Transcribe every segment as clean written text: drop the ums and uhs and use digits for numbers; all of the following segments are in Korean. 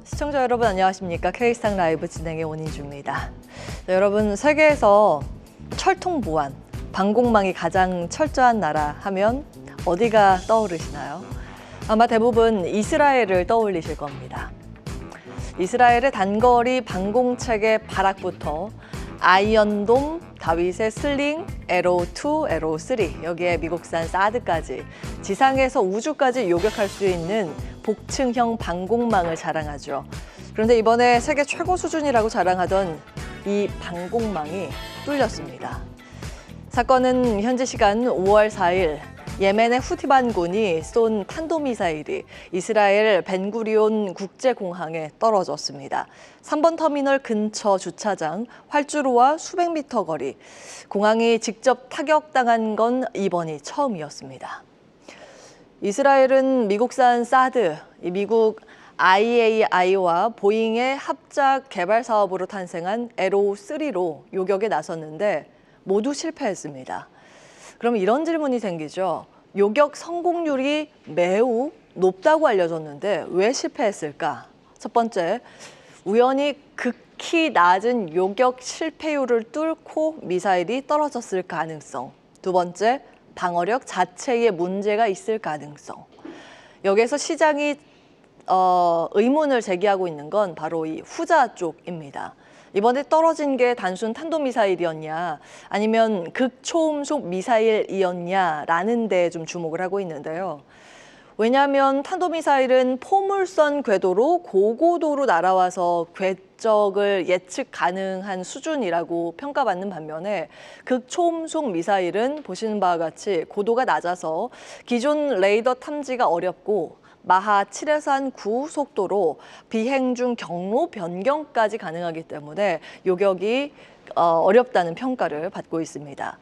시청자 여러분 안녕하십니까? K스탁 라이브 진행의 원희주입니다. 여러분 세계에서 철통 보안, 방공망이 가장 철저한 나라 하면 어디가 떠오르시나요? 아마 대부분 이스라엘을 떠올리실 겁니다. 이스라엘의 단거리 방공체계 발악부터 아이언돔, 다윗의 슬링, 에로2, 에로3, 여기에 미국산 사드까지 지상에서 우주까지 요격할 수 있는 복층형 방공망을 자랑하죠. 그런데 이번에 세계 최고 수준이라고 자랑하던 이 방공망이 뚫렸습니다. 사건은 현지 시간 5월 4일 예멘의 후티 반군이 쏜 탄도미사일이 이스라엘 벤구리온 국제공항에 떨어졌습니다. 3번 터미널 근처 주차장, 활주로와 수백 미터 거리, 공항이 직접 타격당한 건 이번이 처음이었습니다. 이스라엘은 미국산 사드, 미국 IAI와 보잉의 합작 개발 사업으로 탄생한 에로3로 요격에 나섰는데 모두 실패했습니다. 그럼 이런 질문이 생기죠. 요격 성공률이 매우 높다고 알려졌는데 왜 실패했을까? 첫 번째, 우연히 극히 낮은 요격 실패율을 뚫고 미사일이 떨어졌을 가능성. 두 번째, 방어력 자체에 문제가 있을 가능성. 여기에서 시장이 의문을 제기하고 있는 건 바로 이 후자 쪽입니다. 이번에 떨어진 게 단순 탄도미사일이었냐 아니면 극초음속 미사일이었냐라는 데 좀 주목을 하고 있는데요. 왜냐하면 탄도미사일은 포물선 궤도로 고고도로 날아와서 궤적을 예측 가능한 수준이라고 평가받는 반면에 극초음속 미사일은 보시는 바와 같이 고도가 낮아서 기존 레이더 탐지가 어렵고 마하 7에서 한 9 속도로 비행 중 경로 변경까지 가능하기 때문에 요격이 어렵다는 평가를 받고 있습니다.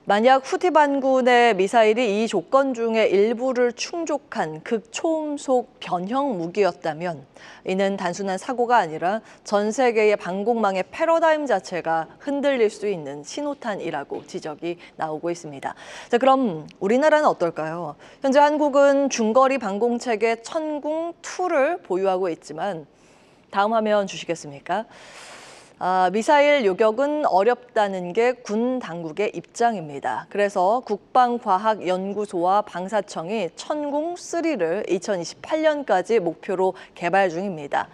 만약 후티 반군의 미사일이 이 조건 중에 일부를 충족한 극초음속 변형 무기였다면 이는 단순한 사고가 아니라 전 세계의 방공망의 패러다임 자체가 흔들릴 수 있는 신호탄이라고 지적이 나오고 있습니다. 자, 그럼 우리나라는 어떨까요? 현재 한국은 중거리 방공체계 천궁2를 보유하고 있지만 다음 화면 주시겠습니까? 미사일 요격은 어렵다는 게 군 당국의 입장입니다. 그래서 국방과학연구소와 방사청이 천궁3를 2028년까지 목표로 개발 중입니다.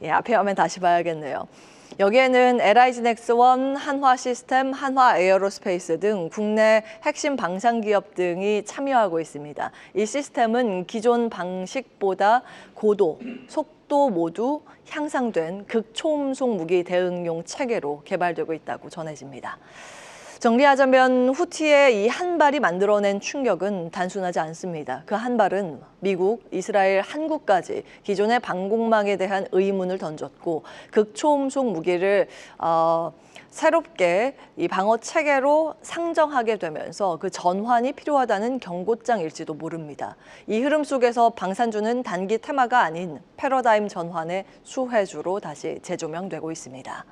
앞에 화면 다시 봐야겠네요. 여기에는 LIG넥스1, 한화시스템, 한화에어로스페이스 등 국내 핵심 방산기업 등이 참여하고 있습니다. 이 시스템은 기존 방식보다 고도, 속도 모두 향상된 극초음속 무기 대응용 체계로 개발되고 있다고 전해집니다. 정리하자면 후티의 이 한 발이 만들어낸 충격은 단순하지 않습니다. 그 한 발은 미국, 이스라엘, 한국까지 기존의 방공망에 대한 의문을 던졌고 극초음속 무기를 새롭게 이 방어 체계로 상정하게 되면서 그 전환이 필요하다는 경고장일지도 모릅니다. 이 흐름 속에서 방산주는 단기 테마가 아닌 패러다임 전환의 수혜주로 다시 재조명되고 있습니다.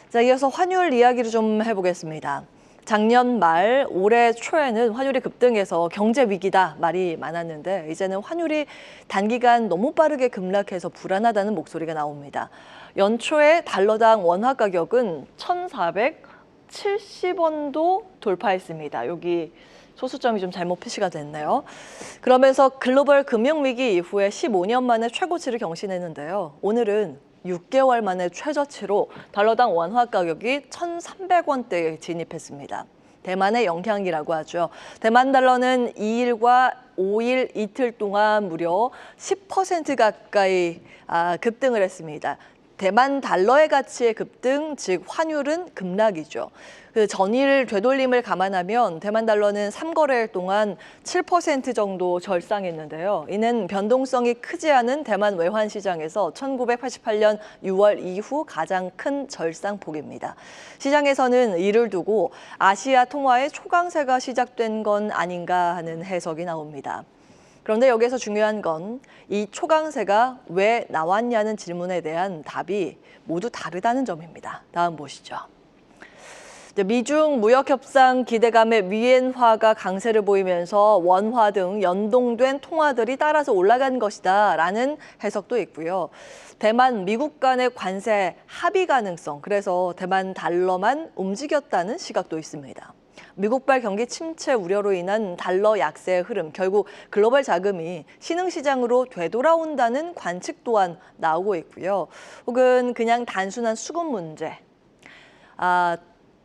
자, 이어서 환율 이야기를 좀 해보겠습니다. 작년 말, 올해 초에는 환율이 급등해서 경제 위기다 말이 많았는데 이제는 환율이 단기간 너무 빠르게 급락해서 불안하다는 목소리가 나옵니다. 연초에 달러당 원화 가격은 1,470원도 돌파했습니다. 여기 소수점이 좀 잘못 표시가 됐네요. 그러면서 글로벌 금융위기 이후에 15년 만에 최고치를 경신했는데요. 오늘은 6개월 만에 최저치로 달러당 원화 가격이 1,300원대에 진입했습니다. 대만의 영향이라고 하죠. 대만 달러는 2일과 5일 이틀 동안 무려 10% 가까이 급등을 했습니다. 대만 달러의 가치의 급등, 즉 환율은 급락이죠. 그 전일 되돌림을 감안하면 대만 달러는 3거래일 동안 7% 정도 절상했는데요. 이는 변동성이 크지 않은 대만 외환 시장에서 1988년 6월 이후 가장 큰 절상폭입니다. 시장에서는 이를 두고 아시아 통화의 초강세가 시작된 건 아닌가 하는 해석이 나옵니다. 그런데 여기서 중요한 건 이 초강세가 왜 나왔냐는 질문에 대한 답이 모두 다르다는 점입니다. 다음 보시죠. 미중 무역 협상 기대감의 위엔화가 강세를 보이면서 원화 등 연동된 통화들이 따라서 올라간 것이다라는 해석도 있고요. 대만, 미국 간의 관세 합의 가능성, 그래서 대만 달러만 움직였다는 시각도 있습니다. 미국발 경기 침체 우려로 인한 달러 약세의 흐름, 결국 글로벌 자금이 신흥시장으로 되돌아온다는 관측 또한 나오고 있고요. 혹은 그냥 단순한 수급 문제,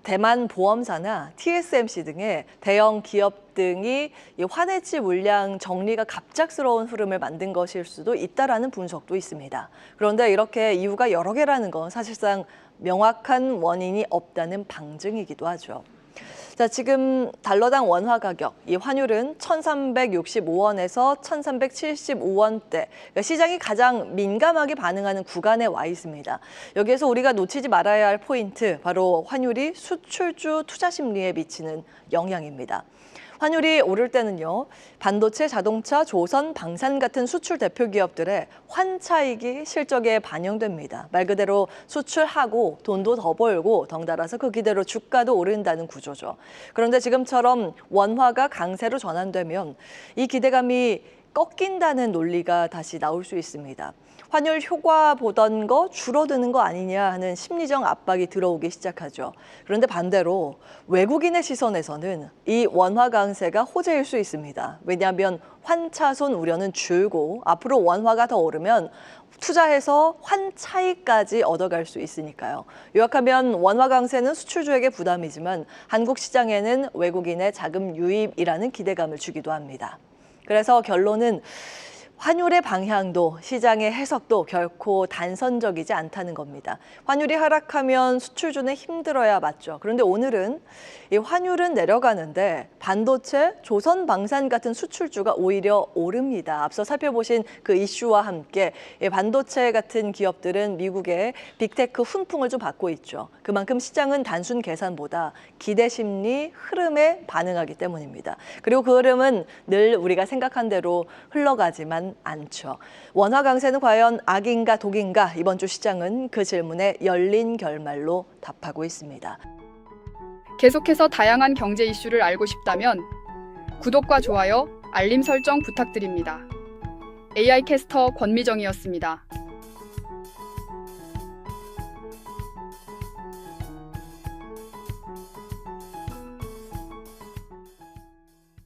대만 보험사나 TSMC 등의 대형 기업 등이 환해지 물량 정리가 갑작스러운 흐름을 만든 것일 수도 있다라는 분석도 있습니다. 그런데 이렇게 이유가 여러 개라는 건 사실상 명확한 원인이 없다는 방증이기도 하죠. 자, 지금 달러당 원화 가격, 이 환율은 1,365원에서 1,375원대, 그러니까 시장이 가장 민감하게 반응하는 구간에 와 있습니다. 여기에서 우리가 놓치지 말아야 할 포인트, 바로 환율이 수출주 투자 심리에 미치는 영향입니다. 환율이 오를 때는요, 반도체, 자동차, 조선, 방산 같은 수출 대표 기업들의 환차익이 실적에 반영됩니다. 말 그대로 수출하고 돈도 더 벌고 덩달아서 그 기대로 주가도 오른다는 구조죠. 그런데 지금처럼 원화가 강세로 전환되면 이 기대감이 꺾인다는 논리가 다시 나올 수 있습니다. 환율 효과 보던 거 줄어드는 거 아니냐 하는 심리적 압박이 들어오기 시작하죠. 그런데 반대로 외국인의 시선에서는 이 원화 강세가 호재일 수 있습니다. 왜냐하면 환차손 우려는 줄고 앞으로 원화가 더 오르면 투자해서 환차익까지 얻어갈 수 있으니까요. 요약하면 원화 강세는 수출주에게 부담이지만 한국 시장에는 외국인의 자금 유입이라는 기대감을 주기도 합니다. 그래서 결론은 환율의 방향도 시장의 해석도 결코 단선적이지 않다는 겁니다. 환율이 하락하면 수출주는 힘들어야 맞죠. 그런데 오늘은 이 환율은 내려가는데 반도체, 조선, 방산 같은 수출주가 오히려 오릅니다. 앞서 살펴보신 그 이슈와 함께 반도체 같은 기업들은 미국의 빅테크 훈풍을 좀 받고 있죠. 그만큼 시장은 단순 계산보다 기대 심리 흐름에 반응하기 때문입니다. 그리고 그 흐름은 늘 우리가 생각한 대로 흘러가지만 않죠. 원화 강세는 과연 악인가 독인가? 이번 주 시장은 그 질문에 열린 결말로 답하고 있습니다. 계속해서 다양한 경제 이슈를 알고 싶다면 구독과 좋아요, 알림 설정 부탁드립니다. AI 캐스터 권미정이었습니다.